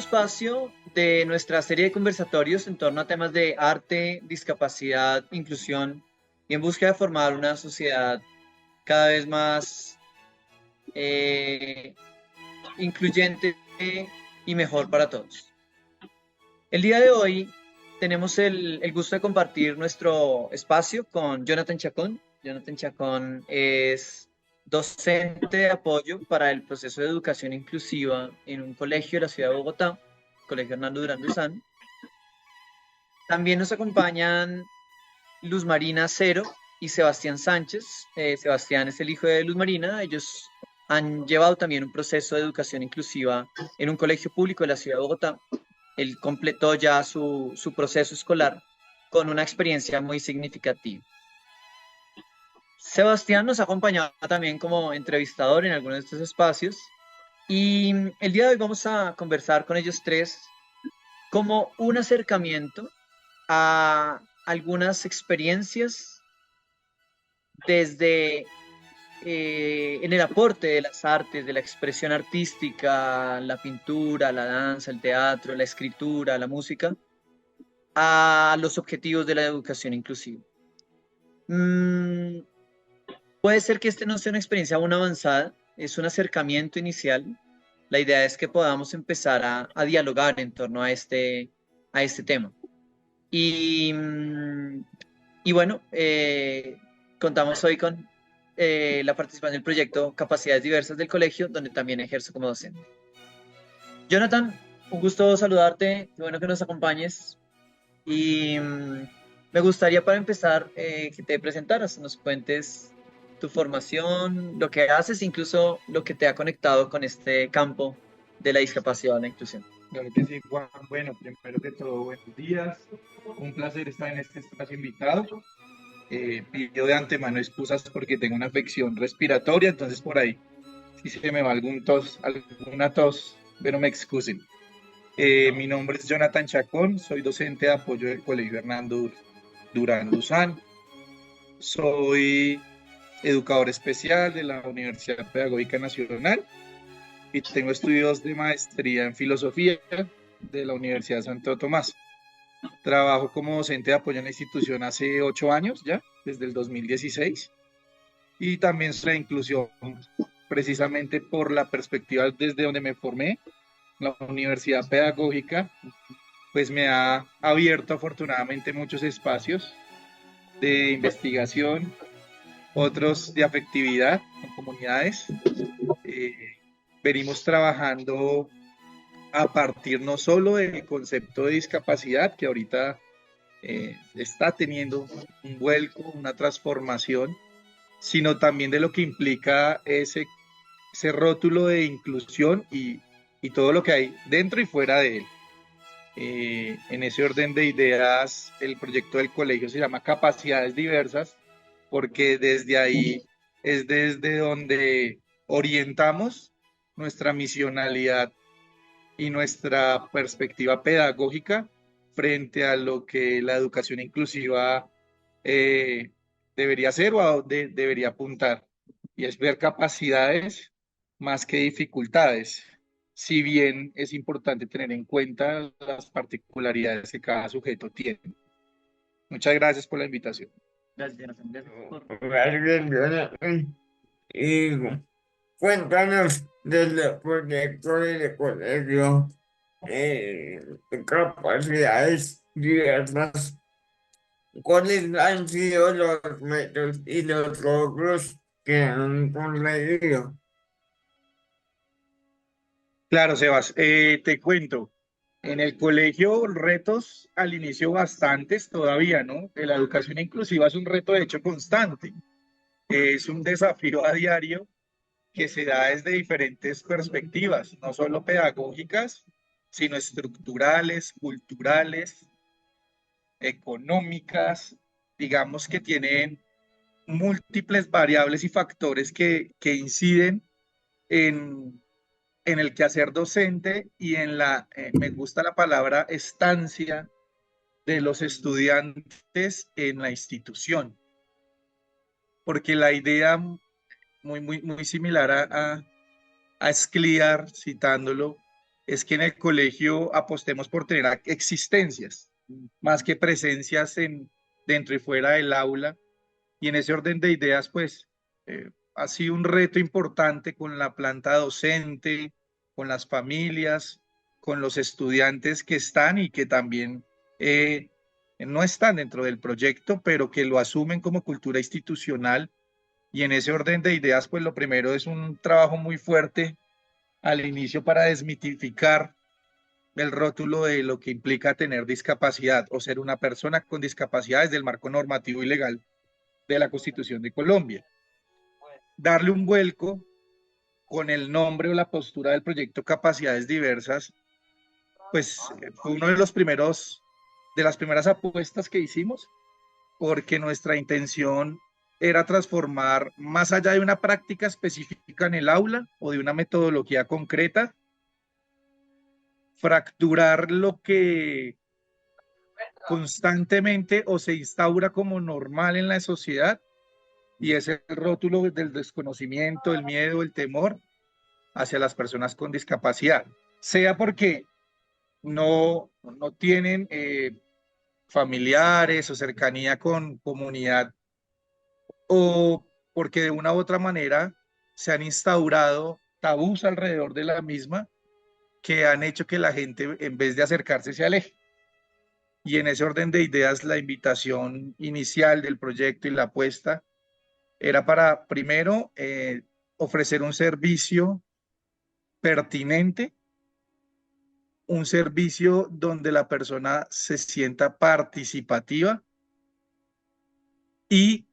espacio de nuestra serie de conversatorios en torno a temas de arte, discapacidad, inclusión y en búsqueda de formar una sociedad cada vez más eh, incluyente y mejor para todos. El día de hoy tenemos el gusto de compartir nuestro espacio con Jonathan Chacón. Jonathan Chacón es docente de apoyo para el proceso de educación inclusiva en un colegio de la ciudad de Bogotá, Colegio Hernando Durán Luzán. También nos acompañan Luz Marina Cero y Sebastián Sánchez. Sebastián es el hijo de Luz Marina. Ellos han llevado también un proceso de educación inclusiva en un colegio público de la ciudad de Bogotá. Él completó ya su proceso escolar con una experiencia muy significativa. Sebastián nos ha acompañado también como entrevistador en algunos de estos espacios y el día de hoy vamos a conversar con ellos tres como un acercamiento a algunas experiencias desde en el aporte de las artes, de la expresión artística, la pintura, la danza, el teatro, la escritura, la música, a los objetivos de la educación inclusiva. Puede ser que este no sea una experiencia aún avanzada, es un acercamiento inicial. La idea es que podamos empezar a dialogar en torno a este tema. Y, y bueno, contamos hoy con la participación del proyecto Capacidades Diversas del colegio, donde también ejerzo como docente. Jonathan, un gusto saludarte, qué bueno que nos acompañes. Y me gustaría para empezar que te presentaras, nos cuentes tu formación, lo que haces, incluso lo que te ha conectado con este campo de la discapacidad y la inclusión. Claro que sí, Juan. Bueno, primero que todo, buenos días. Un placer estar en este espacio invitado. Pido de antemano excusas porque tengo una afección respiratoria, entonces por ahí, si se me va alguna tos, pero me excusen. Mi nombre es Jonathan Chacón, soy docente de apoyo del Colegio Hernando Durán Luzán. Soy educador especial de la Universidad Pedagógica Nacional y tengo estudios de maestría en filosofía de la Universidad Santo Tomás. Trabajo como docente de apoyo en la institución hace 8 años ya, desde el 2016, y también sobre inclusión, precisamente por la perspectiva desde donde me formé, la Universidad Pedagógica, pues me ha abierto afortunadamente muchos espacios de investigación, otros de afectividad con comunidades. Venimos trabajando a partir no solo del concepto de discapacidad, que ahorita está teniendo un vuelco, una transformación, sino también de lo que implica ese rótulo de inclusión y todo lo que hay dentro y fuera de él. En ese orden de ideas, el proyecto del colegio se llama Capacidades Diversas, porque desde ahí es desde donde orientamos nuestra misionalidad y nuestra perspectiva pedagógica frente a lo que la educación inclusiva debería ser o a dónde debería apuntar. Y es ver capacidades más que dificultades, si bien es importante tener en cuenta las particularidades que cada sujeto tiene. Muchas gracias por la invitación. Gracias, Jonathan. Gracias por... Gracias, Jonathan. Y cuéntanos del proyecto del colegio, capacidades diversas. ¿Cuáles han sido los retos y los logros que han conseguido? Claro, Sebas, te cuento. En el colegio, retos al inicio bastantes todavía, ¿no? La educación inclusiva es un reto de hecho constante. Es un desafío a diario que se da desde diferentes perspectivas, no solo pedagógicas, sino estructurales, culturales, económicas, digamos que tienen múltiples variables y factores que inciden en, en el quehacer docente y en me gusta la palabra estancia de los estudiantes en la institución, porque la idea muy similar a Scliar, citándolo, es que en el colegio apostemos por tener existencias, más que presencias dentro y fuera del aula. Y en ese orden de ideas, pues, ha sido un reto importante con la planta docente, con las familias, con los estudiantes que están y que también no están dentro del proyecto, pero que lo asumen como cultura institucional. Y en ese orden de ideas, pues lo primero es un trabajo muy fuerte al inicio para desmitificar el rótulo de lo que implica tener discapacidad o ser una persona con discapacidad desde el marco normativo y legal de la Constitución de Colombia. Darle un vuelco con el nombre o la postura del proyecto Capacidades Diversas, pues fue uno de las primeras apuestas que hicimos, porque nuestra intención era transformar, más allá de una práctica específica en el aula o de una metodología concreta, fracturar lo que constantemente o se instaura como normal en la sociedad, y es el rótulo del desconocimiento, el miedo, el temor hacia las personas con discapacidad, sea porque no tienen familiares o cercanía con comunidad, o porque de una u otra manera se han instaurado tabús alrededor de la misma que han hecho que la gente, en vez de acercarse, se aleje. Y en ese orden de ideas, la invitación inicial del proyecto y la apuesta era para, primero, ofrecer un servicio pertinente, un servicio donde la persona se sienta participativa y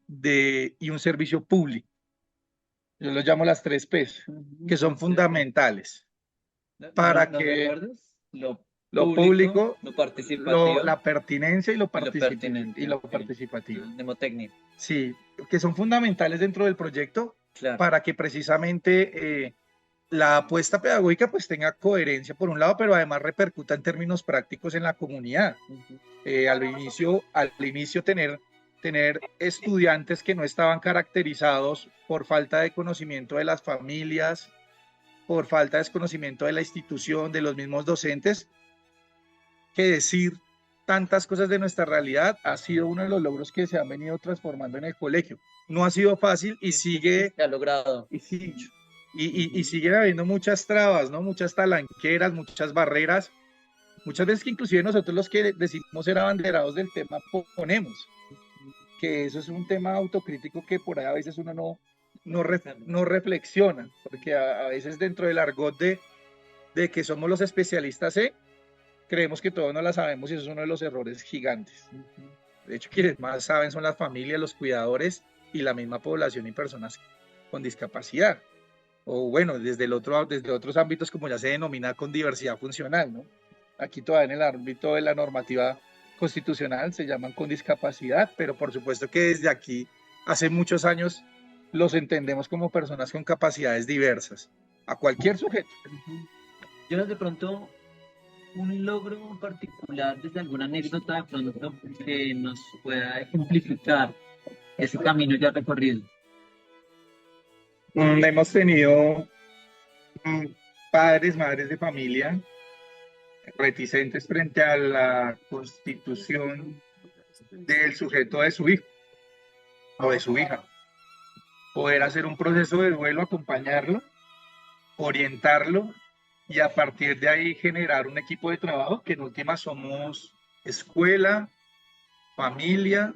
un servicio público. Yo lo llamo las 3 P's, que son fundamentales para ¿No que recuerdas? lo público, lo participativo la pertinencia y y lo pertinente. y lo Ok. participativo. Mnemotecnia. Sí, que son fundamentales dentro del proyecto Claro. para que precisamente la apuesta pedagógica pues tenga coherencia por un lado, pero además repercuta en términos prácticos en la comunidad. Al inicio tener estudiantes que no estaban caracterizados por falta de conocimiento de las familias, por falta de desconocimiento de la institución, de los mismos docentes, que decir tantas cosas de nuestra realidad ha sido uno de los logros que se han venido transformando en el colegio. No ha sido fácil y sigue... Se ha logrado. Y siguen habiendo muchas trabas, ¿no? Muchas talanqueras, muchas barreras, muchas veces que inclusive nosotros los que decimos ser abanderados del tema ponemos, que eso es un tema autocrítico que por ahí a veces uno no reflexiona, porque a veces dentro del argot de que somos los especialistas, creemos que todos no la sabemos y eso es uno de los errores gigantes. De hecho, quienes más saben son las familias, los cuidadores y la misma población y personas con discapacidad. O bueno, desde otros ámbitos como ya se denomina con diversidad funcional, ¿no? Aquí todavía en el ámbito de la normativa constitucional se llaman con discapacidad, pero por supuesto que desde aquí, hace muchos años, los entendemos como personas con capacidades diversas, a cualquier sujeto. Yo de pronto, un logro particular desde alguna anécdota de pronto que nos pueda ejemplificar ese camino ya recorrido. Hemos tenido padres, madres de familia reticentes frente a la constitución del sujeto de su hijo o de su hija. Poder hacer un proceso de duelo, acompañarlo, orientarlo y a partir de ahí generar un equipo de trabajo que en última somos escuela, familia,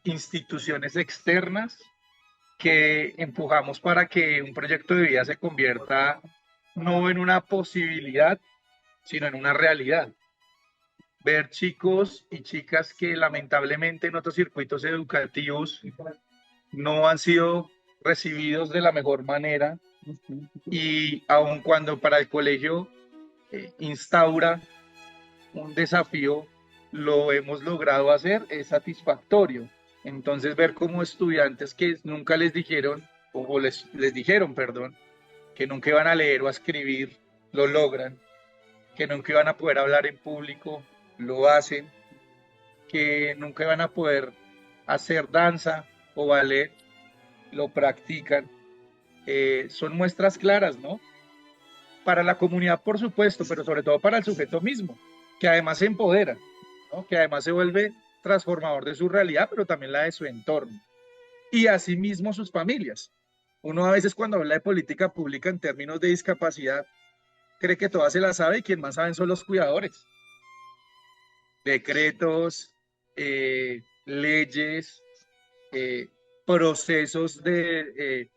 instituciones externas que empujamos para que un proyecto de vida se convierta no en una posibilidad, sino en una realidad. Ver chicos y chicas que lamentablemente en otros circuitos educativos no han sido recibidos de la mejor manera y aun cuando para el colegio instaura un desafío, lo hemos logrado hacer, es satisfactorio. Entonces ver como estudiantes que nunca les dijeron, o les dijeron, perdón, que nunca iban a leer o a escribir, lo logran, que nunca iban a poder hablar en público, lo hacen, que nunca iban a poder hacer danza o ballet, lo practican. Son muestras claras, ¿no? para la comunidad, por supuesto, pero sobre todo para el sujeto mismo, que además se empodera, ¿no? Que además se vuelve transformador de su realidad, pero también la de su entorno. Y asimismo sus familias. Uno a veces cuando habla de política pública en términos de discapacidad, cree que todas se las sabe y quien más saben son los cuidadores. Decretos, leyes, eh, procesos de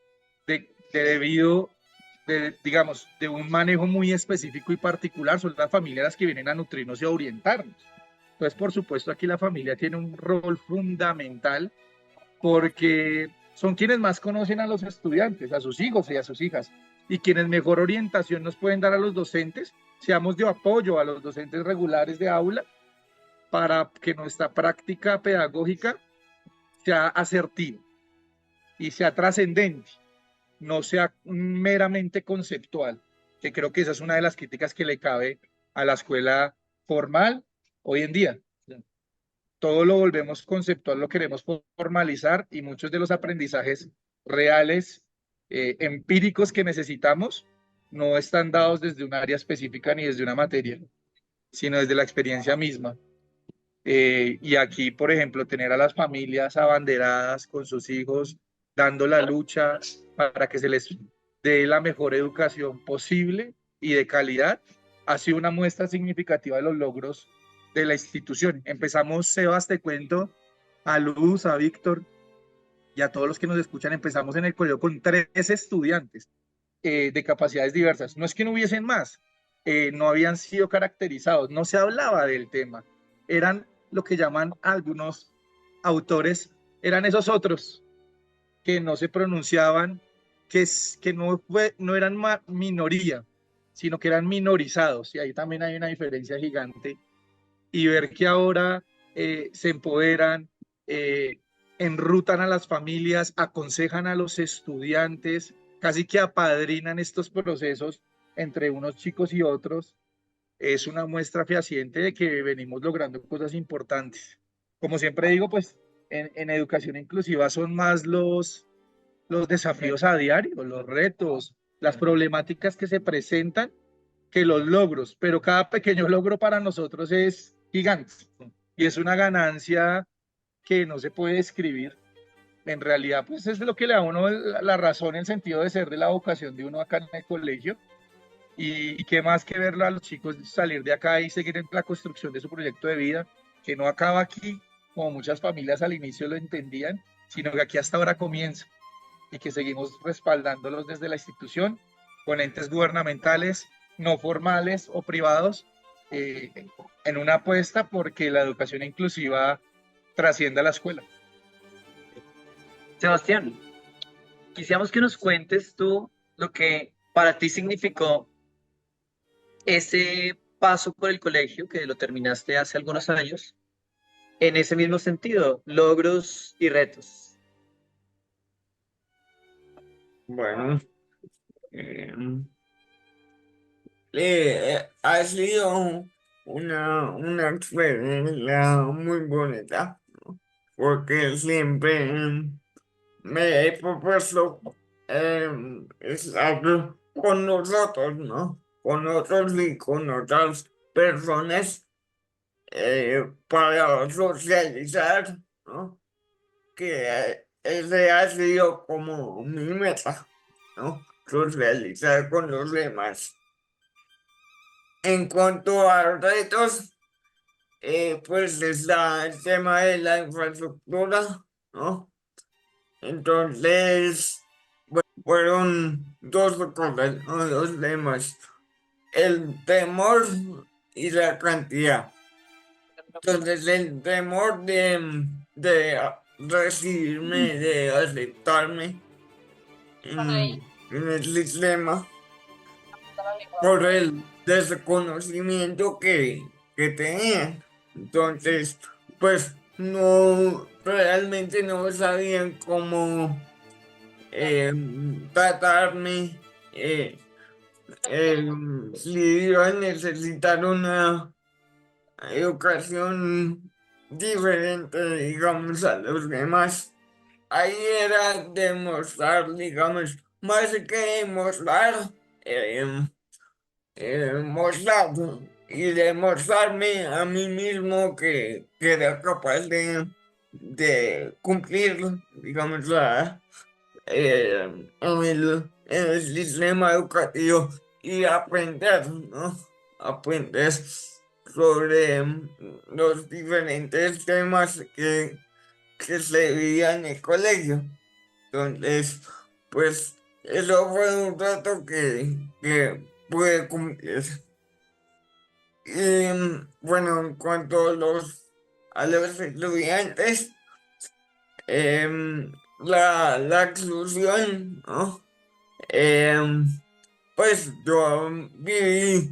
debido, digamos, de un manejo muy específico y particular, son las familias las que vienen a nutrirnos y a orientarnos. Entonces, por supuesto, aquí la familia tiene un rol fundamental porque son quienes más conocen a los estudiantes, a sus hijos y a sus hijas, y quienes mejor orientación nos pueden dar a los docentes, seamos de apoyo a los docentes regulares de aula para que nuestra práctica pedagógica sea asertiva y sea trascendente, no sea meramente conceptual, que creo que esa es una de las críticas que le cabe a la escuela formal hoy en día. Todo lo volvemos conceptual, lo queremos formalizar y muchos de los aprendizajes reales, empíricos que necesitamos, no están dados desde un área específica ni desde una materia, sino desde la experiencia misma. Y aquí, por ejemplo, tener a las familias abanderadas con sus hijos, dando la lucha para que se les dé la mejor educación posible y de calidad, ha sido una muestra significativa de los logros de la institución. Empezamos, Sebas, te cuento, a Luz, a Víctor y a todos los que nos escuchan, empezamos en el colegio con 3 estudiantes de capacidades diversas. No es que no hubiesen más, no habían sido caracterizados, no se hablaba del tema. Eran lo que llaman algunos autores, eran esos otros que no se pronunciaban, que no eran minoría, sino que eran minorizados. Y ahí también hay una diferencia gigante. Y ver que ahora se empoderan, enrutan a las familias, aconsejan a los estudiantes, casi que apadrinan estos procesos entre unos chicos y otros, es una muestra fehaciente de que venimos logrando cosas importantes. Como siempre digo, pues en educación inclusiva son más los desafíos a diario, los retos, las problemáticas que se presentan que los logros, pero cada pequeño logro para nosotros es gigante y es una ganancia que no se puede describir. En realidad, pues es lo que le da a uno la razón, el sentido de ser de la vocación de uno acá en el colegio. Y qué más que verlo a los chicos salir de acá y seguir en la construcción de su proyecto de vida, que no acaba aquí, como muchas familias al inicio lo entendían, sino que aquí hasta ahora comienza y que seguimos respaldándolos desde la institución, con entes gubernamentales, no formales o privados, en una apuesta porque la educación inclusiva trascienda la escuela. Sebastián, quisiéramos que nos cuentes tú lo que para ti significó ese paso por el colegio, que lo terminaste hace algunos años, en ese mismo sentido, logros y retos. Bueno, eh, ha sido una experiencia muy bonita, ¿no? Porque siempre me he propuesto estar con nosotros, ¿no? Con otros y con otras personas para socializar, ¿no? Que ese ha sido como mi meta, ¿no? Socializar con los demás. En cuanto a retos, pues está el tema de la infraestructura, ¿no? Entonces, fueron 2 cosas, ¿no? 2 temas, el temor y la cantidad. Entonces, el temor de recibirme, de aceptarme en el sistema por el desconocimiento que tenía. Entonces, pues no, realmente no sabían cómo tratarme, si iba a necesitar una educación diferente, digamos, a los demás. Ahí era demostrar, digamos, más que demostrar, mostrar y demostrarme a mí mismo que era capaz de cumplir, digamos, en el sistema educativo y aprender, ¿no? Aprender sobre los diferentes temas que se vivían en el colegio. Entonces, pues eso fue un reto que pude cumplir. Y bueno, en cuanto a los estudiantes, la exclusión, ¿no? Em, pues yo viví,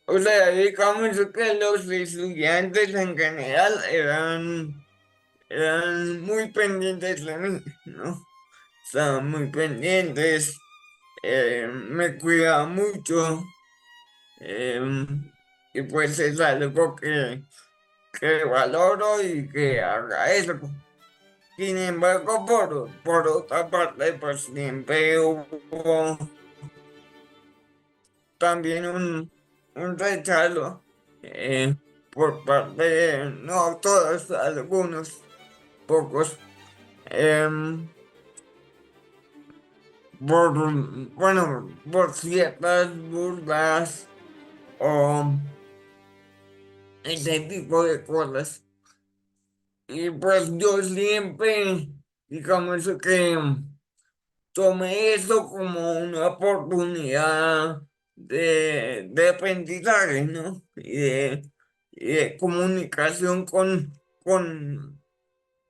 o sea, digamos que los estudiantes en general eran muy pendientes de mí, ¿no? Estaban muy pendientes, me cuidaban mucho, y pues es algo que valoro y que agradezco. Sin embargo, por otra parte, pues siempre hubo también un rechazo por parte de, no todos, algunos, pocos, em, por, bueno, por ciertas burlas o ese tipo de cosas. Y pues yo siempre, digamos que tomé esto como una oportunidad de aprendizaje, ¿no? Y de comunicación con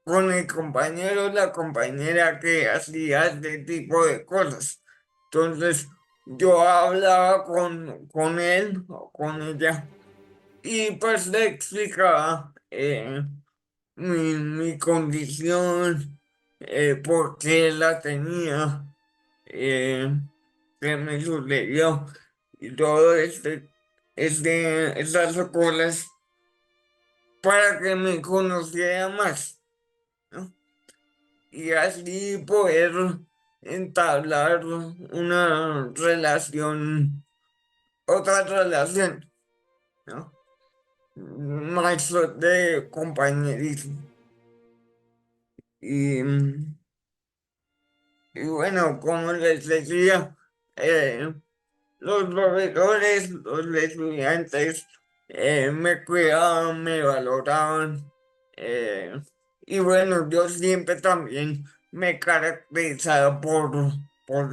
el compañero o la compañera que hacía este tipo de cosas. Entonces, yo hablaba con él o con ella y pues le explicaba mi condición, por qué la tenía, eh, qué me sucedió y todo estas cosas para que me conociera más, ¿no? Y así poder entablar una relación, otra relación, ¿no? Más de compañerismo. Y, y bueno, como les decía, eh, los profesores, los estudiantes me cuidaban, me valoraban. eh, y bueno, yo siempre también me caracterizaba por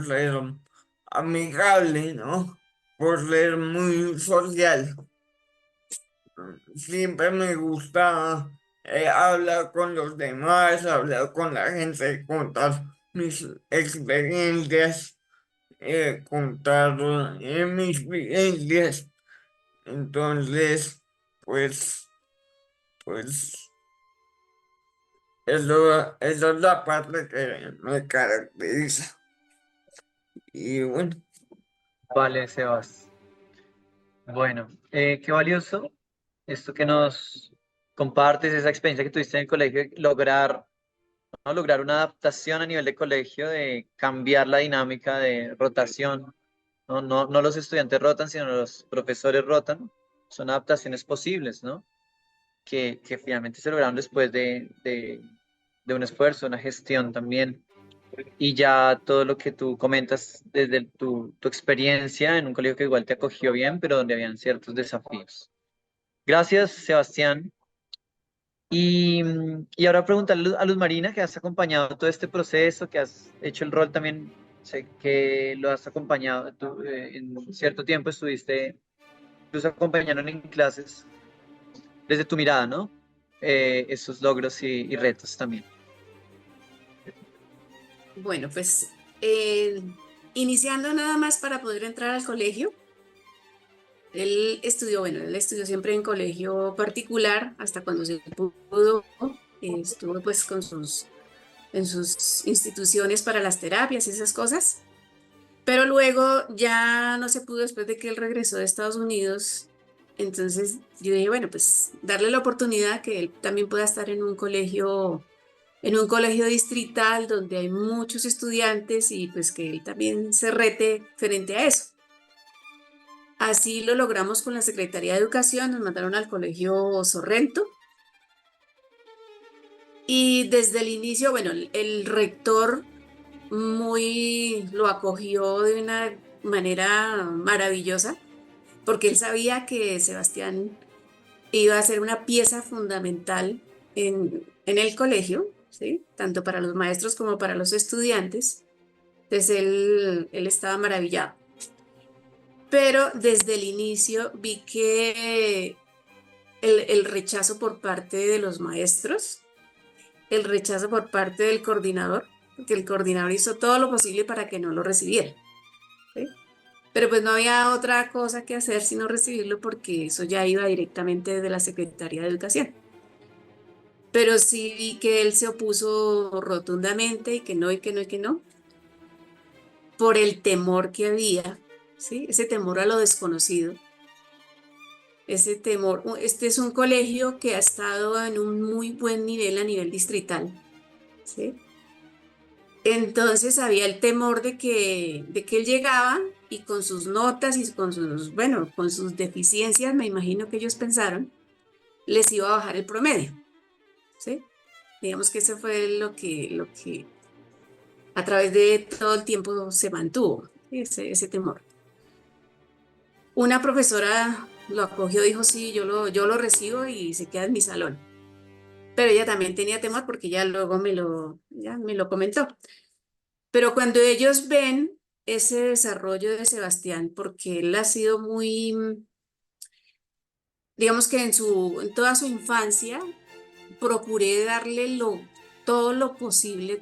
ser amigable, ¿no? Por ser muy social. Siempre me gusta hablar con los demás, hablar con la gente, contar mis experiencias, contar mis vivencias. Entonces, pues, pues, eso es la parte que me caracteriza. Y bueno, Vale, Sebas. Bueno, qué valioso esto que nos compartes, esa experiencia que tuviste en el colegio, lograr, ¿no? Lograr una adaptación a nivel de colegio, de cambiar la dinámica de rotación. No, no, no los estudiantes rotan, sino los profesores rotan. Son adaptaciones posibles, ¿no? Que finalmente se lograron después de un esfuerzo, una gestión también. Y ya todo lo que tú comentas desde tu experiencia en un colegio que igual te acogió bien, pero donde habían ciertos desafíos. Gracias, Sebastián. Y ahora preguntarle a Luz Marina, que has acompañado todo este proceso, que has hecho el rol también, sé que lo has acompañado, tú, en cierto tiempo estuviste, incluso acompañaron en clases, desde tu mirada, ¿no? Esos logros y retos también. Bueno, pues iniciando nada más para poder entrar al colegio, él estudió, bueno, él estudió siempre en colegio particular hasta cuando se pudo, estuvo pues en sus instituciones para las terapias y esas cosas, pero luego ya no se pudo después de que él regresó de Estados Unidos. Entonces yo dije, bueno, pues darle la oportunidad que él también pueda estar en un colegio en un colegio distrital donde hay muchos estudiantes y pues que él también se rete frente a eso. Así lo logramos con la Secretaría de Educación, nos mandaron al colegio Sorrento y desde el inicio, bueno, el rector lo acogió de una manera maravillosa porque él sabía que Sebastián iba a ser una pieza fundamental en el colegio, ¿sí? Tanto para los maestros como para los estudiantes. Entonces él estaba maravillado. Pero desde el inicio vi que el rechazo por parte de los maestros, el rechazo por parte del coordinador, porque el coordinador hizo todo lo posible para que no lo recibiera, ¿sí? Pero pues no había otra cosa que hacer sino recibirlo porque eso ya iba directamente de la Secretaría de Educación. Pero sí vi que él se opuso rotundamente y que no, y que no, y que no, por el temor que había, ¿sí? Ese temor a lo desconocido, ese temor. Este es un colegio que ha estado en un muy buen nivel a nivel distrital, ¿sí? Entonces había el temor de que él llegaba y con sus notas y con sus, bueno, con sus deficiencias, me imagino que ellos pensaron, les iba a bajar el promedio, ¿sí? Digamos que eso fue lo que a través de todo el tiempo se mantuvo, ¿sí? Ese temor. Una profesora lo acogió, dijo, sí, yo lo recibo y se queda en mi salón. Pero ella también tenía temor porque ya luego ya me lo comentó. Pero cuando ellos ven ese desarrollo de Sebastián, porque él ha sido muy, digamos que en toda su infancia, procuré darle todo lo posible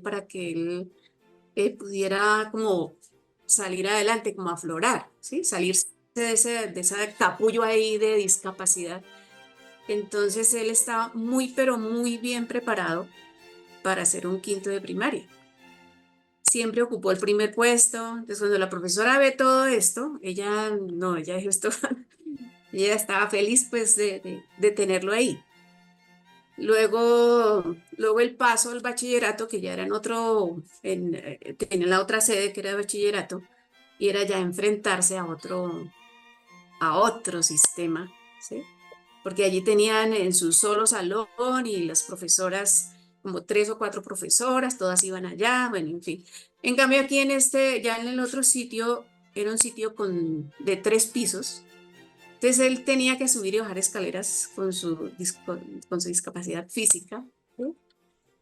para que él pudiera como salir adelante, como aflorar, ¿sí? Salirse de ese capullo ahí de discapacidad. Entonces él estaba muy, pero muy bien preparado para ser un quinto de primaria. Siempre ocupó el primer puesto. Entonces cuando la profesora ve todo esto, ella dijo esto, ella estaba feliz pues de tenerlo ahí. Luego el paso al bachillerato, que ya era tenía la otra sede que era de bachillerato, y era ya enfrentarse a otro sistema, ¿sí? Porque allí tenían en su solo salón y las profesoras, como 3 o 4 profesoras, todas iban allá, bueno, en fin. En cambio aquí ya en el otro sitio, era un sitio de 3 pisos, entonces él tenía que subir y bajar escaleras con su discapacidad física, ¿sí?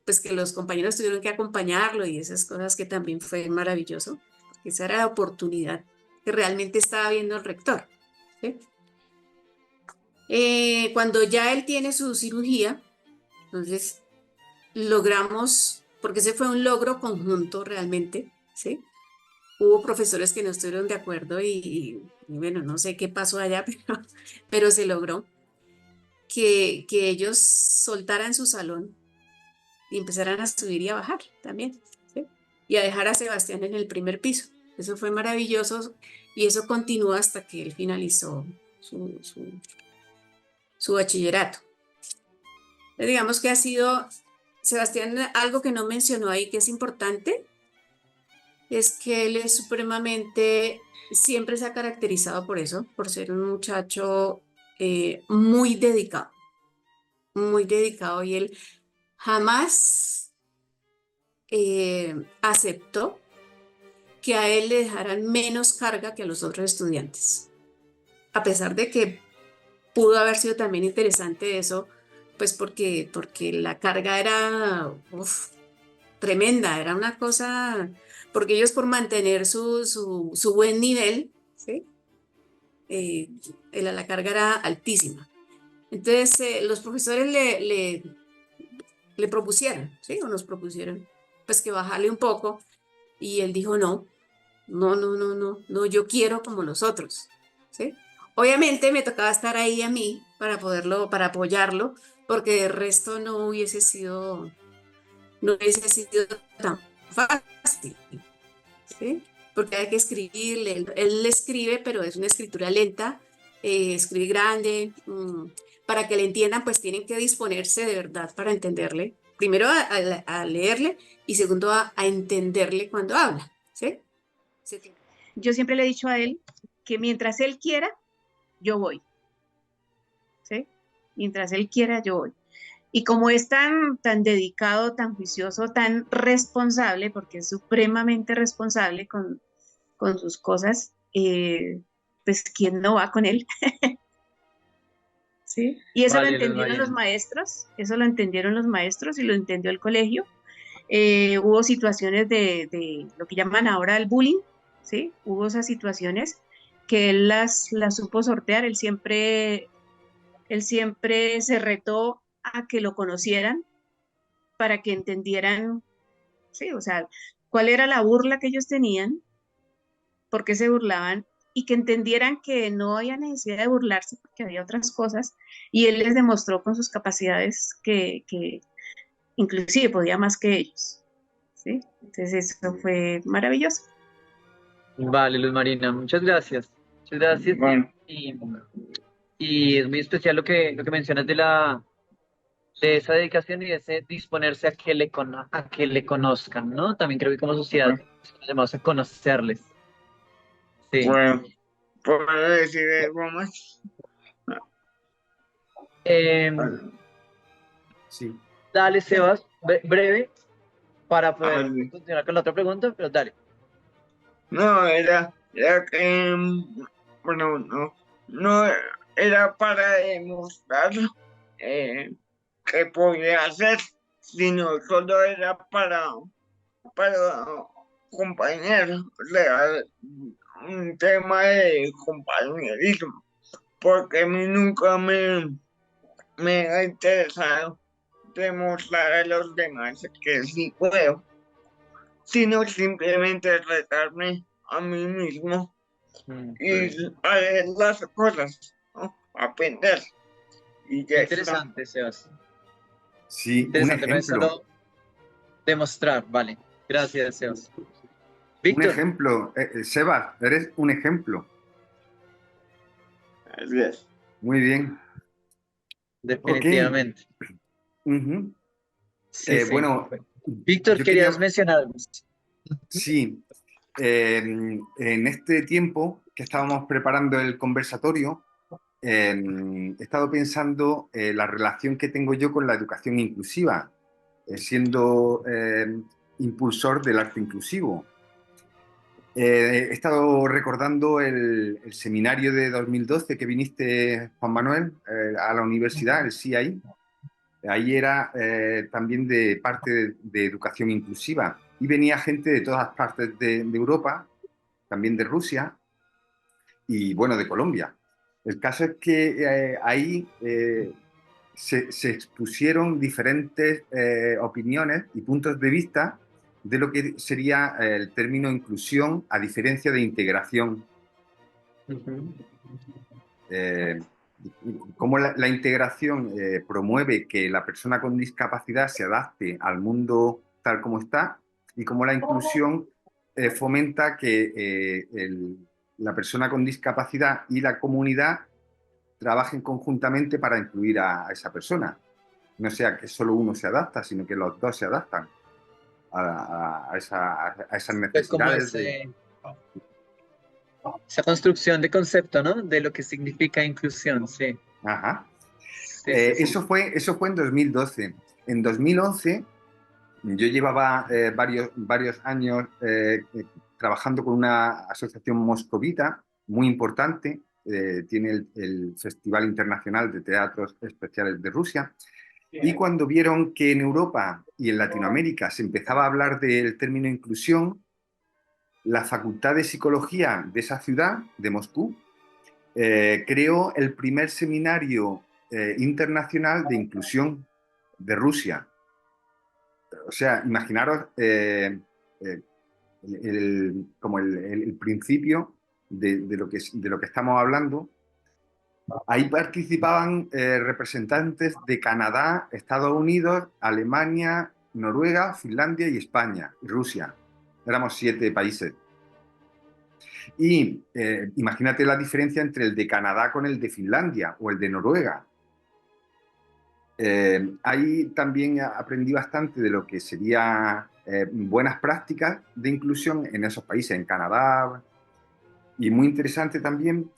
Pues que los compañeros tuvieron que acompañarlo y esas cosas que también fue maravilloso, porque esa era la oportunidad que realmente estaba viendo el rector, ¿sí? Cuando ya él tiene su cirugía, entonces logramos, porque ese fue un logro conjunto realmente, ¿sí? Hubo profesores que no estuvieron de acuerdo y bueno, no sé qué pasó allá, pero se logró que ellos soltaran su salón y empezaran a subir y a bajar también, ¿sí? Y a dejar a Sebastián en el primer piso. Eso fue maravilloso y eso continuó hasta que él finalizó su bachillerato. Digamos que ha sido, Sebastián, algo que no mencionó ahí que es importante, es que él es siempre se ha caracterizado por eso, por ser un muchacho muy dedicado y él jamás aceptó que a él le dejaran menos carga que a los otros estudiantes. A pesar de que pudo haber sido también interesante eso, pues porque la carga era tremenda, era una cosa, porque ellos por mantener su buen nivel, ¿sí? Eh, la carga era altísima. Entonces los profesores le propusieron, ¿sí? O nos propusieron, pues que bajarle un poco y él dijo no, no, no, no, no, no, yo quiero como los otros, ¿sí? Obviamente me tocaba estar ahí a mí para apoyarlo, porque de resto no hubiese sido tan fácil, ¿sí? Porque hay que escribirle, él le escribe, pero es una escritura lenta, escribe grande, para que le entiendan, pues tienen que disponerse de verdad para entenderle, primero a leerle y segundo a entenderle cuando habla, ¿sí? Yo siempre le he dicho a él que mientras él quiera, yo voy, ¿sí? Mientras él quiera, yo voy. Y como es tan dedicado, tan juicioso, tan responsable, porque es supremamente responsable con sus cosas, pues ¿quién no va con él? ¿Sí? Y eso lo Vale, Luz entendieron los Marina. maestros, eso lo entendieron los maestros y lo entendió el colegio. Hubo situaciones de lo que llaman ahora el bullying, ¿sí? Hubo esas situaciones que él las supo sortear, él siempre se retó a que lo conocieran para que entendieran, sí, o sea, cuál era la burla que ellos tenían, por qué se burlaban y que entendieran que no había necesidad de burlarse porque había otras cosas y él les demostró con sus capacidades que inclusive podía más que ellos, ¿sí? Entonces eso fue maravilloso. Vale, Luz Marina, muchas gracias. Muchas gracias. Bueno, Y, y es muy especial lo que mencionas de esa dedicación y de ese disponerse a que a que le conozcan, ¿no? También creo que como sociedad bueno, debemos a conocerles. Sí. bueno, ¿puedo decir algo más? Em, Sí. dale, Sebas, breve para Ah, poder continuar con la otra pregunta, pero dale. no, era que, bueno, no era para demostrar eh, que podía hacer, sino solo era para compañeros, o sea, un tema de compañerismo, porque a mí nunca me ha interesado demostrar a los demás que sí puedo, sino simplemente retarme a mí mismo y a ver las cosas, ¿no? Aprender. Y ya está. Interesante, Sebas. Sí, un Interesante, no es ejemplo. solo demostrar, vale. Gracias, Sebas. Un Víctor, ejemplo. Sebas, eres un ejemplo. Así es. Muy bien. Ok. definitivamente. Ujú. Sí, sí. Bueno, Víctor, yo querías quería, mencionar algo. sí, en este tiempo que estábamos preparando el conversatorio, he estado pensando la relación que tengo yo con la educación inclusiva, siendo impulsor del arte inclusivo. He estado recordando el seminario de 2012 que viniste, Juan Manuel, a la universidad, el CIAI. Ahí era también de parte de educación inclusiva y venía gente de todas partes de Europa, también de Rusia y bueno, de Colombia. El caso es que ahí se expusieron diferentes opiniones y puntos de vista de lo que sería el término inclusión a diferencia de integración. Ujú. Eh, Cómo la integración promueve que la persona con discapacidad se adapte al mundo tal como está y cómo la inclusión fomenta que la persona con discapacidad y la comunidad trabajen conjuntamente para incluir a esa persona. No sea que solo uno se adapta, sino que los dos se adaptan a esas Pues como necesidades de... esa construcción de concepto, ¿no? De lo que significa inclusión, sí. Ajá. Sí, sí, sí. Eso fue en 2012. En 2011 yo llevaba varios años trabajando con una asociación moscovita muy importante, tiene el Festival Internacional de Teatros Especiales de Rusia, y cuando vieron que en Europa y en Latinoamérica se empezaba a hablar del término inclusión, la Facultad de Psicología de esa ciudad, de Moscú, creó el primer seminario internacional de inclusión de Rusia. O sea, imaginaros eh, como el principio de lo que estamos hablando. Ahí participaban representantes de Canadá, Estados Unidos, Alemania, Noruega, Finlandia y España, y Rusia. Éramos 7 países. Y imagínate la diferencia entre el de Canadá con el de Finlandia o el de Noruega. Ahí también aprendí bastante de lo que sería buenas prácticas de inclusión en esos países, en Canadá, y muy interesante también.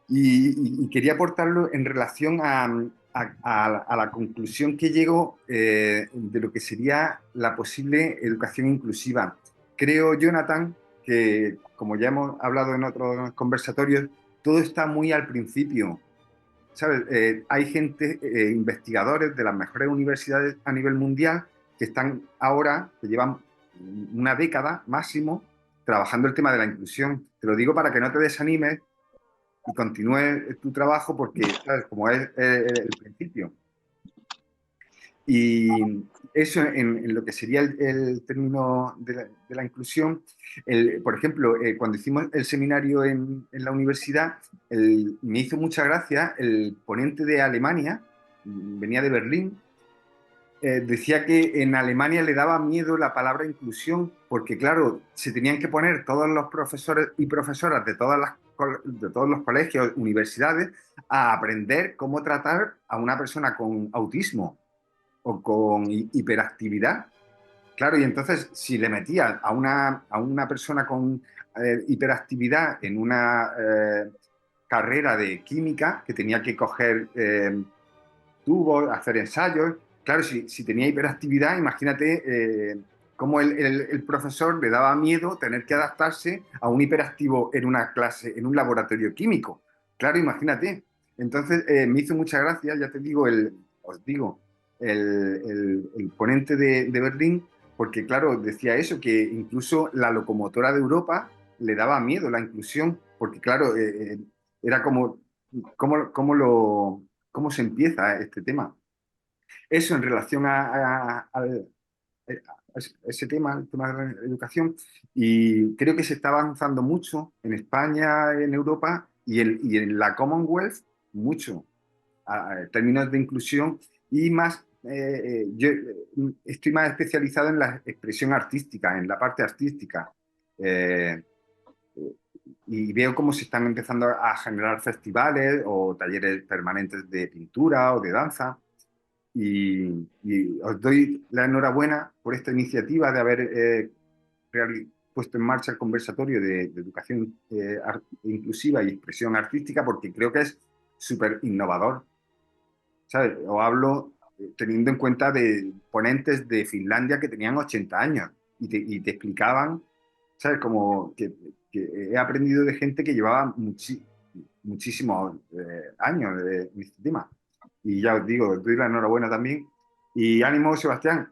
Y quería aportarlo en relación a la conclusión que llego de lo que sería la posible educación inclusiva. Creo, Jonathan, que como ya hemos hablado en otros conversatorios, todo está muy al principio. ¿Sabes? Hay gente, investigadores de las mejores universidades a nivel mundial que están ahora, que llevan una década máximo, trabajando el tema de la inclusión. Te lo digo para que no te desanimes y continúe tu trabajo porque, ¿sabes? Como es el principio. Y eso en lo que sería el término de la inclusión, por ejemplo, cuando hicimos el seminario en la universidad, me hizo mucha gracia el ponente de Alemania, venía de Berlín, decía que en Alemania le daba miedo la palabra inclusión porque, claro, se tenían que poner todos los profesores y profesoras de todos los colegios, universidades, a aprender cómo tratar a una persona con autismo o con hiperactividad. Claro, y entonces si le metía a una persona con hiperactividad en una carrera de química que tenía que coger tubos, hacer ensayos, claro, si tenía hiperactividad, imagínate cómo el profesor le daba miedo tener que adaptarse a un hiperactivo en una clase, en un laboratorio químico. Claro, imagínate. Entonces me hizo mucha gracia, ya te digo, os digo, el ponente de Berlín, porque claro, decía eso, que incluso la locomotora de Europa le daba miedo la inclusión, porque claro, era como, cómo se empieza este tema. Eso en relación a ese tema, el tema de la educación, y creo que se está avanzando mucho en España, en Europa y en la Commonwealth, mucho términos de inclusión y más, yo estoy más especializado en la expresión artística, en la parte artística. Eh, y veo cómo se están empezando a generar festivales o talleres permanentes de pintura o de danza. Y os doy la enhorabuena por esta iniciativa de haber puesto en marcha el conversatorio de educación inclusiva y expresión artística, porque creo que es súper innovador. ¿Sabes? O hablo teniendo en cuenta de ponentes de Finlandia que tenían 80 años y te explicaban, ¿sabes? Como que he aprendido de gente que llevaba muchísimos años en este tema. Y ya os digo, os doy la enhorabuena también. Y ánimo, Sebastián,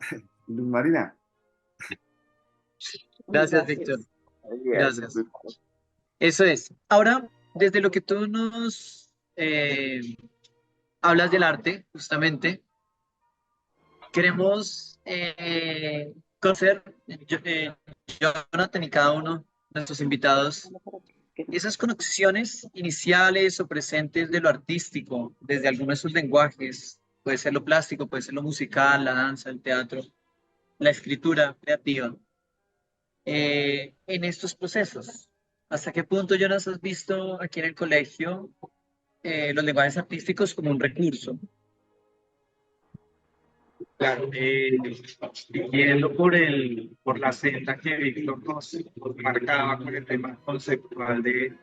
Luz Marina. Gracias, Víctor. Gracias. Eso es. Ahora, desde lo que tú nos hablas del arte, justamente, queremos conocer, Jonathan y cada uno de nuestros invitados, esas conexiones iniciales o presentes de lo artístico, desde algunos de sus lenguajes, puede ser lo plástico, puede ser lo musical, la danza, el teatro, la escritura creativa, en estos procesos. ¿Hasta qué punto, Jonas, has visto aquí en el colegio los lenguajes artísticos como un recurso? Claro, yendo por la senda que Víctor nos marcaba con el tema conceptual de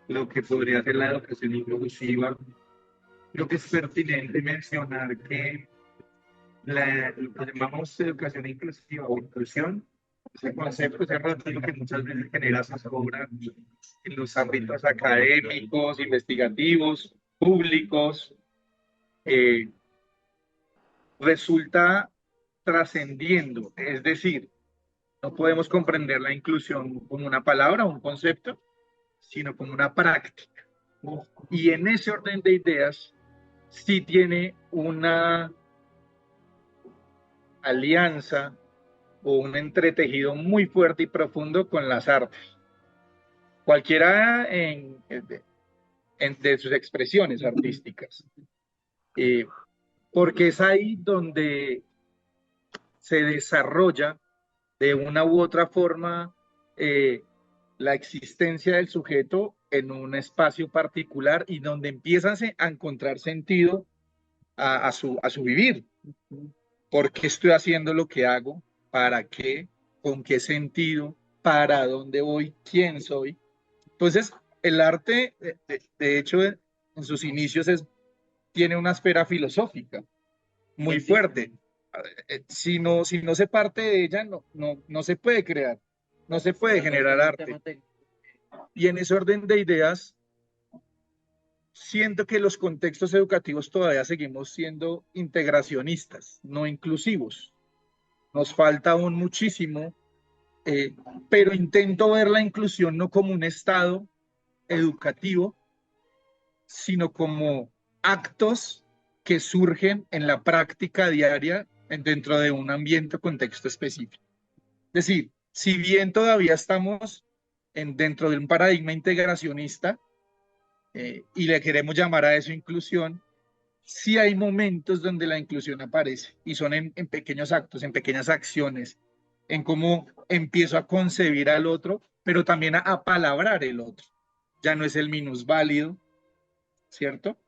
lo que podría ser la educación inclusiva, creo que es pertinente mencionar que lo que llamamos educación inclusiva o inclusión, ese concepto, ese ratio que muchas veces genera zozobra en los ámbitos académicos, investigativos, públicos, eh, resulta trascendiendo, es decir, no podemos comprender la inclusión como una palabra o un concepto, sino como una práctica. Y en ese orden de ideas, sí tiene una alianza o un entretejido muy fuerte y profundo con las artes. Cualquiera de sus expresiones artísticas. Porque es ahí donde se desarrolla de una u otra forma la existencia del sujeto en un espacio particular y donde empiezan a encontrar sentido a su vivir. ¿Por qué estoy haciendo lo que hago? ¿Para qué? ¿Con qué sentido? ¿Para dónde voy? ¿Quién soy? Entonces, el arte, de hecho, en sus inicios tiene una esfera filosófica muy fuerte. Si no se parte de ella, no se puede crear, no se puede generar arte. Y en ese orden de ideas, siento que los contextos educativos todavía seguimos siendo integracionistas, no inclusivos. Nos falta aún muchísimo, pero intento ver la inclusión no como un estado educativo, sino como actos que surgen en la práctica diaria dentro de un ambiente o contexto específico. Es decir, si bien todavía estamos dentro de un paradigma integracionista, y le queremos llamar a eso inclusión, sí hay momentos donde la inclusión aparece y son en pequeños actos, en pequeñas acciones, en cómo empiezo a concebir al otro, pero también a apalabrar el otro. Ya no es el minusválido, ¿cierto?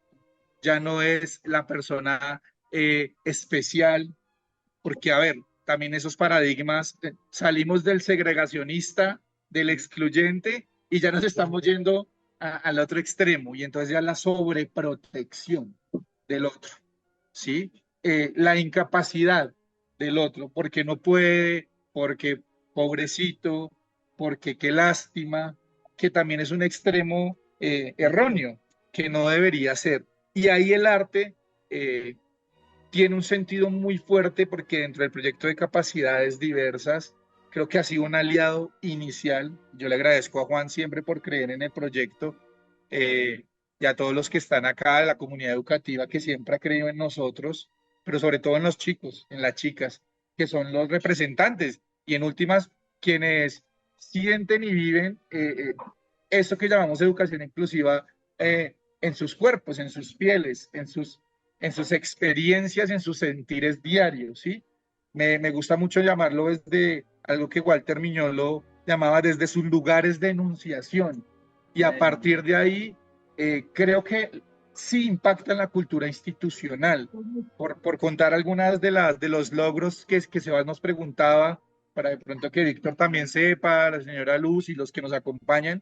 Ya no es la persona especial, porque a ver, también esos paradigmas, salimos del segregacionista, del excluyente, y ya nos estamos yendo al otro extremo, y entonces ya la sobreprotección del otro, ¿sí? La incapacidad del otro, porque no puede, porque pobrecito, porque qué lástima, que también es un extremo erróneo, que no debería ser. Y ahí el arte tiene un sentido muy fuerte porque dentro del proyecto de capacidades diversas, creo que ha sido un aliado inicial. Yo le agradezco a Juan siempre por creer en el proyecto, y a todos los que están acá, de la comunidad educativa que siempre ha creído en nosotros, pero sobre todo en los chicos, en las chicas, que son los representantes y en últimas quienes sienten y viven eso que llamamos educación inclusiva en sus cuerpos, en sus pieles, en sus experiencias, en sus sentires diarios, ¿sí? Me gusta mucho llamarlo desde algo que Walter Miñón lo llamaba desde sus lugares de enunciación. Y a partir de ahí, creo que sí impacta en la cultura institucional. Por contar algunas de los logros que Sebas nos preguntaba, para de pronto que Víctor también sepa, la señora Luz y los que nos acompañan,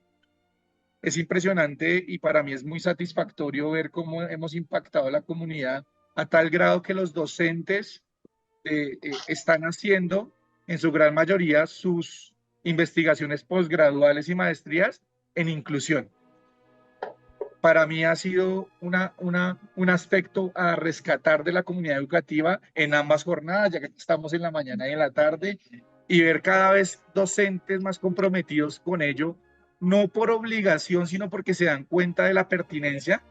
es impresionante y para mí es muy satisfactorio ver cómo hemos impactado a la comunidad a tal grado que los docentes están haciendo en su gran mayoría sus investigaciones posgraduales y maestrías en inclusión. Para mí ha sido un aspecto a rescatar de la comunidad educativa en ambas jornadas, ya que estamos en la mañana y en la tarde, y ver cada vez docentes más comprometidos con ello, no por obligación, sino porque se dan cuenta de la pertinencia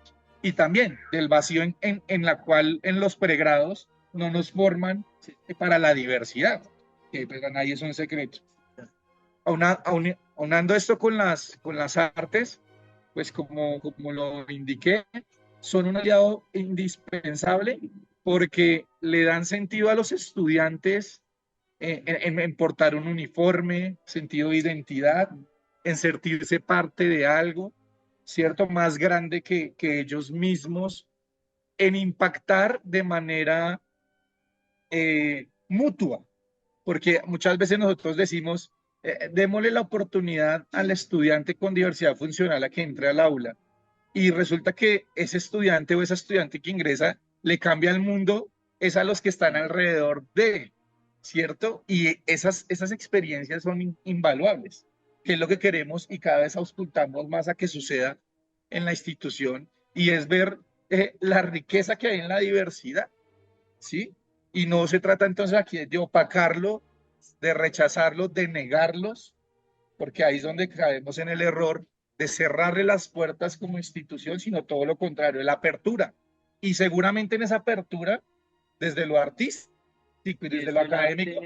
y también del vacío en la cual en los pregrados no nos forman para la diversidad, que pues a nadie es un secreto. Aunando esto con las artes, pues como lo indiqué, son un aliado indispensable porque le dan sentido a los estudiantes en portar un uniforme, sentido de identidad, en sentirse parte de algo, ¿cierto? Más grande que ellos mismos, en impactar de manera mutua, porque muchas veces nosotros decimos, démosle la oportunidad al estudiante con diversidad funcional a que entre al aula, y resulta que ese estudiante o esa estudiante que ingresa le cambia el mundo, es a los que están alrededor de, ¿cierto? Y esas experiencias son invaluables, que es lo que queremos y cada vez auscultamos más a que suceda en la institución, y es ver la riqueza que hay en la diversidad, ¿sí? Y no se trata entonces aquí de opacarlo, de rechazarlo, de negarlos, porque ahí es donde caemos en el error de cerrarle las puertas como institución, sino todo lo contrario, la apertura. Y seguramente en esa apertura, desde lo artístico y desde lo académico,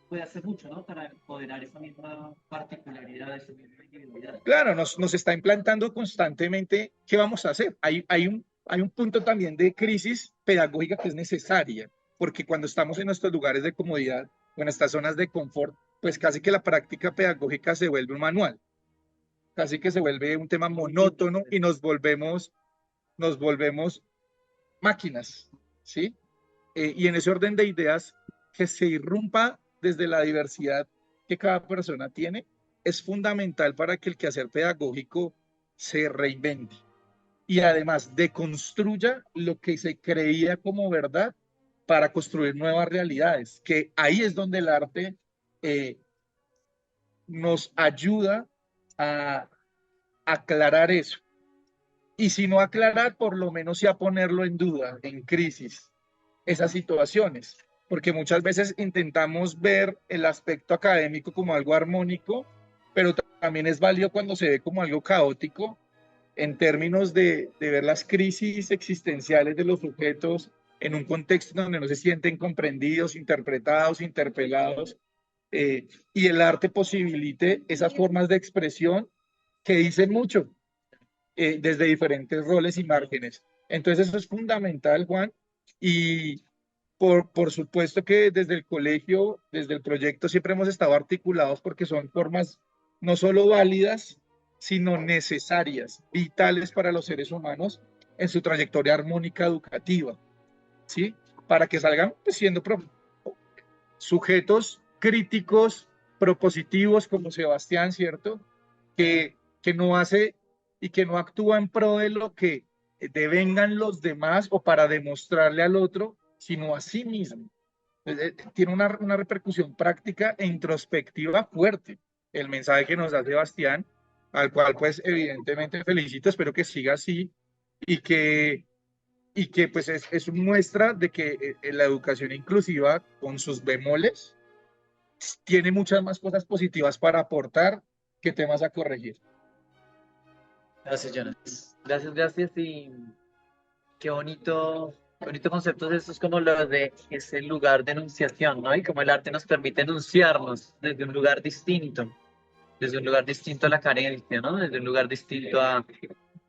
puede hacer mucho, ¿no? Para empoderar esa misma particularidad, esa misma individualidad. Claro, nos está implantando constantemente qué vamos a hacer. Hay un punto también de crisis pedagógica que es necesaria, porque cuando estamos en nuestros lugares de comodidad o en estas zonas de confort, pues casi que la práctica pedagógica se vuelve un manual, casi que se vuelve un tema monótono y nos volvemos máquinas, ¿sí? Y en ese orden de ideas, que se irrumpa desde la diversidad que cada persona tiene, es fundamental para que el quehacer pedagógico se reinvente y además deconstruya lo que se creía como verdad para construir nuevas realidades, que ahí es donde el arte eh, nos ayuda a aclarar eso. Y si no aclarar, por lo menos sí a ponerlo en duda, en crisis, esas situaciones. Porque muchas veces intentamos ver el aspecto académico como algo armónico, pero también es válido cuando se ve como algo caótico en términos de ver las crisis existenciales de los sujetos en un contexto donde no se sienten comprendidos, interpretados, interpelados, y el arte posibilite esas formas de expresión que dicen mucho desde diferentes roles y márgenes. Entonces eso es fundamental, Juan, y por supuesto que desde el colegio, desde el proyecto, siempre hemos estado articulados porque son formas no solo válidas, sino necesarias, vitales para los seres humanos en su trayectoria armónica educativa, ¿sí? Para que salgan pues, siendo sujetos críticos, propositivos, como Sebastián, ¿cierto? Que no hace y que no actúa en pro de lo que devengan los demás o para demostrarle al otro, sino a sí mismo. Tiene una repercusión práctica e introspectiva fuerte el mensaje que nos da Sebastián, al cual pues evidentemente felicito, espero que siga así y que pues es muestra de que la educación inclusiva con sus bemoles tiene muchas más cosas positivas para aportar que temas a corregir. Gracias, Jonas. Gracias, gracias y qué bonito conceptos estos como los de ese lugar de enunciación, ¿no? Y como el arte nos permite enunciarnos desde un lugar distinto a la carencia, ¿no? Desde un lugar distinto a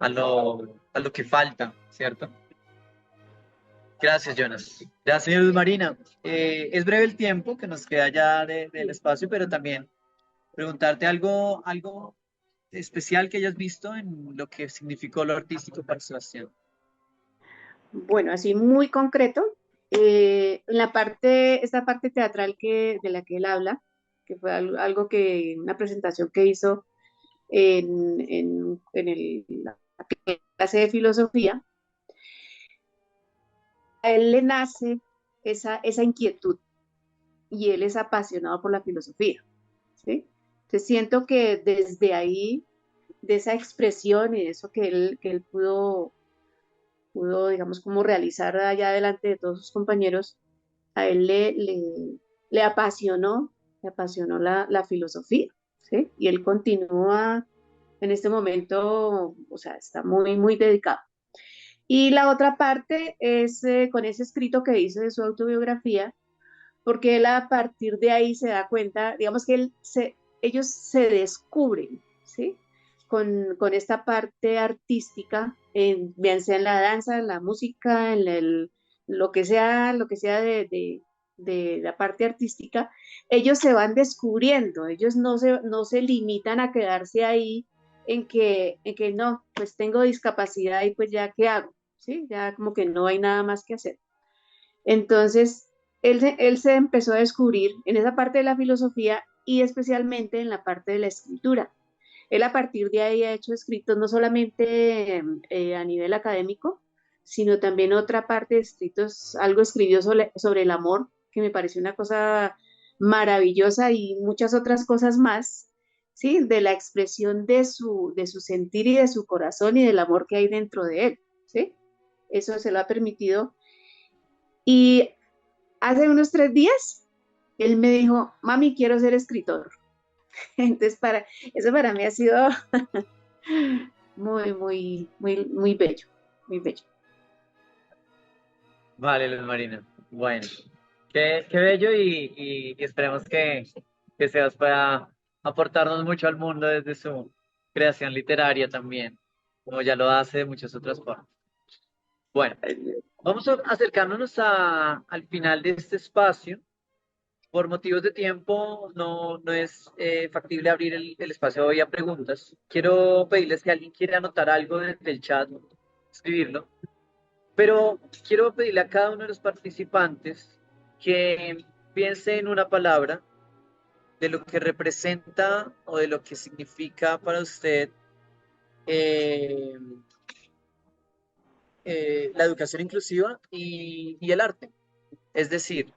lo que falta, ¿cierto? Gracias, Jonas. Gracias, Luz Marina. Es breve el tiempo que nos queda ya del espacio, pero también preguntarte algo especial que hayas visto en lo que significó lo artístico para Sebastián. Bueno, así muy concreto, esta parte teatral de la que él habla, que fue algo que, una presentación que hizo la clase de filosofía, a él le nace esa inquietud y él es apasionado por la filosofía, ¿sí? Entonces siento que desde ahí, de esa expresión y de eso que él pudo, digamos, como realizar allá delante de todos sus compañeros, a él le apasionó, la filosofía, ¿sí? Y él continúa en este momento, o sea, está muy, muy dedicado. Y la otra parte es con ese escrito que hizo de su autobiografía, porque él a partir de ahí se da cuenta, digamos que ellos se descubren, ¿sí? Con esta parte artística, bien sea en la danza, en la música, lo que sea de la parte artística, ellos se van descubriendo, ellos no se limitan a quedarse ahí en que no, pues tengo discapacidad y pues ya, ¿qué hago? ¿Sí? Ya como que no hay nada más que hacer. Entonces, él se empezó a descubrir en esa parte de la filosofía y especialmente en la parte de la escritura. Él a partir de ahí ha hecho escritos no solamente a nivel académico, sino también otra parte de escritos, algo escribió sobre el amor, que me pareció una cosa maravillosa y muchas otras cosas más, ¿sí? De la expresión de su sentir y de su corazón y del amor que hay dentro de él, ¿sí? Eso se lo ha permitido. Y hace unos 3 días, él me dijo, mami, quiero ser escritor. Entonces, eso para mí ha sido muy, muy, muy, muy bello, muy bello. Vale, Luz Marina. Bueno, qué bello y esperemos que Sebas pueda aportarnos mucho al mundo desde su creación literaria también, como ya lo hace de muchas otras formas. Bueno, vamos acercándonos al final de este espacio. Por motivos de tiempo, no es factible abrir el espacio hoy a preguntas. Quiero pedirles que alguien quiera anotar algo desde el chat, escribirlo, Pero quiero pedirle a cada uno de los participantes que piense en una palabra de lo que representa o de lo que significa para usted eh, la educación inclusiva y el arte. Es decir,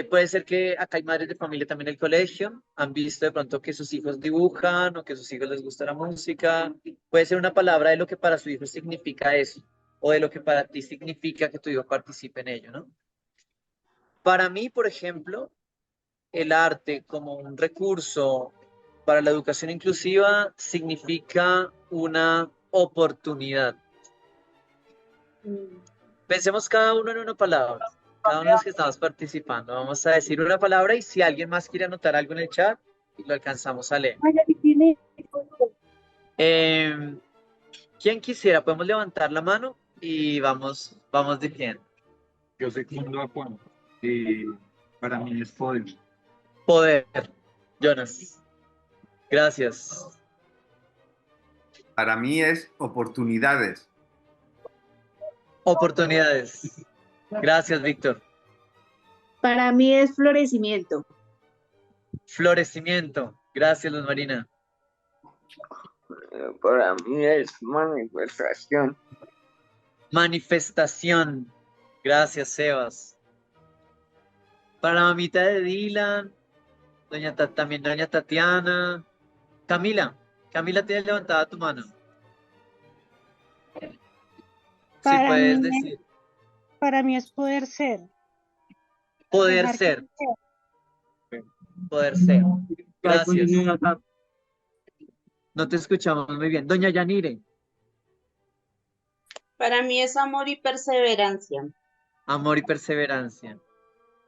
puede ser que acá hay madres de familia también en el colegio, han visto de pronto que sus hijos dibujan o que a sus hijos les gusta la música. Puede ser una palabra de lo que para su hijo significa eso, o de lo que para ti significa que tu hijo participe en ello, ¿no? Para mí, por ejemplo, el arte como un recurso para la educación inclusiva significa una oportunidad. Pensemos cada uno en una palabra, cada uno de los que estamos participando. Vamos a decir una palabra y si alguien más quiere anotar algo en el chat, lo alcanzamos a leer. ¿Quién quisiera? Podemos levantar la mano y vamos diciendo. Yo secundo a Juan. Para mí es poder. Poder. Jonas. Gracias. Para mí es oportunidades. Oportunidades. Gracias, Víctor. Para mí es florecimiento. Florecimiento. Gracias, Luz Marina. Para mí es manifestación. Manifestación. Gracias, Sebas. Para la mamita de Dylan, también doña Tatiana. Camila tienes levantada tu mano. Sí, Para puedes mí, decir. para mí es poder ser. Poder Dejar ser. que Poder ser. Gracias. No te escuchamos muy bien. Doña Yanire. Para mí es amor y perseverancia. Amor y perseverancia.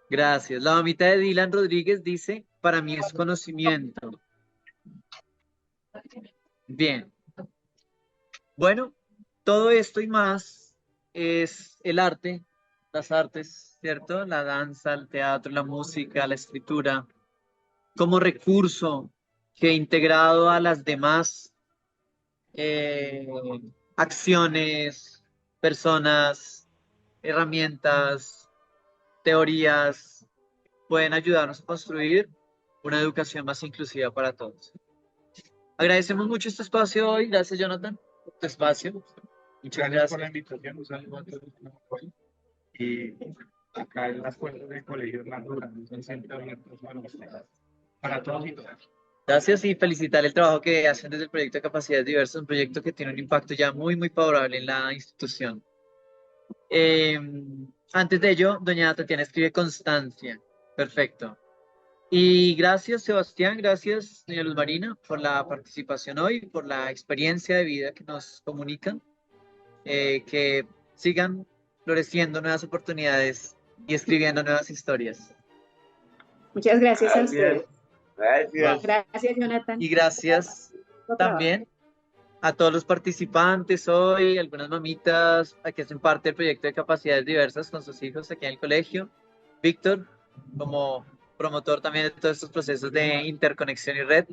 Gracias. La mamita de Dylan Rodríguez dice, para mí es conocimiento. Bien. Bueno, todo esto y más es el arte, las artes, ¿cierto? La danza, el teatro, la música, la escritura, como recurso que integrado a las demás acciones, personas, herramientas, teorías, pueden ayudarnos a construir una educación más inclusiva para todos. Agradecemos mucho este espacio hoy. Gracias, Jonathan, por tu espacio. Muchas Gracias por gracias. la invitación. Un saludo a todos los que nos apoyan. Y acá en las puertas del colegio más grandes están siempre abiertos para todos y todas. Gracias y felicitar el trabajo que hacen desde el proyecto de Capacidades Diversas, un proyecto que tiene un impacto ya muy, muy favorable en la institución. Antes de ello, doña Tatiana escribe constancia. Perfecto. Y gracias, Sebastián, gracias, doña Luz Marina, por la participación hoy, por la experiencia de vida que nos comunican. Que sigan floreciendo nuevas oportunidades y escribiendo nuevas historias. Muchas gracias a ustedes. Gracias. Gracias, Jonathan. Y gracias también a todos los participantes hoy, algunas mamitas que hacen parte del proyecto de Capacidades Diversas con sus hijos aquí en el colegio. Víctor, como promotor también de todos estos procesos de interconexión y red.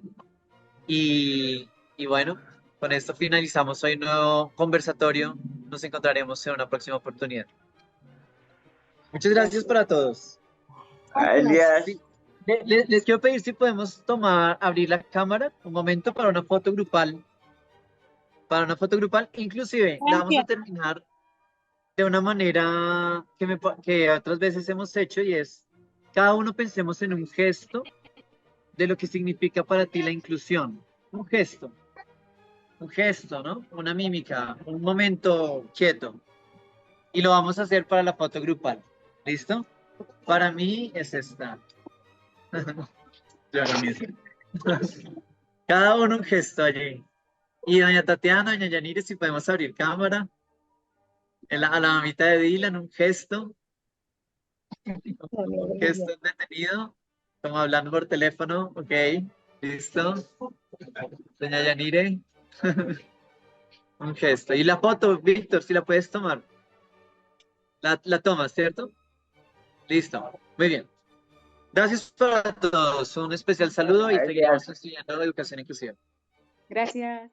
Y bueno, con esto finalizamos hoy un nuevo conversatorio. Nos encontraremos en una próxima oportunidad. Muchas gracias para todos. Gracias. Sí, les quiero pedir si podemos abrir la cámara un momento para una foto grupal. Para una foto grupal, inclusive la vamos a terminar de una manera que otras veces hemos hecho y es, cada uno pensemos en un gesto de lo que significa para ti la inclusión. Un gesto, ¿no? Una mímica, un momento quieto. Y lo vamos a hacer para la foto grupal. ¿Listo? Para mí es esta. Cada uno un gesto allí. Y doña Tatiana, doña Yanire, si podemos abrir cámara. A la mamita de Dylan, un gesto. Un gesto detenido. Como hablando por teléfono. Ok. Listo. Doña Yanire. Un gesto. Y la foto, Víctor, si la puedes tomar. La tomas, ¿cierto? Listo. Muy bien. Gracias para todos. Un especial saludo y seguiremos estudiando educación inclusiva. Gracias.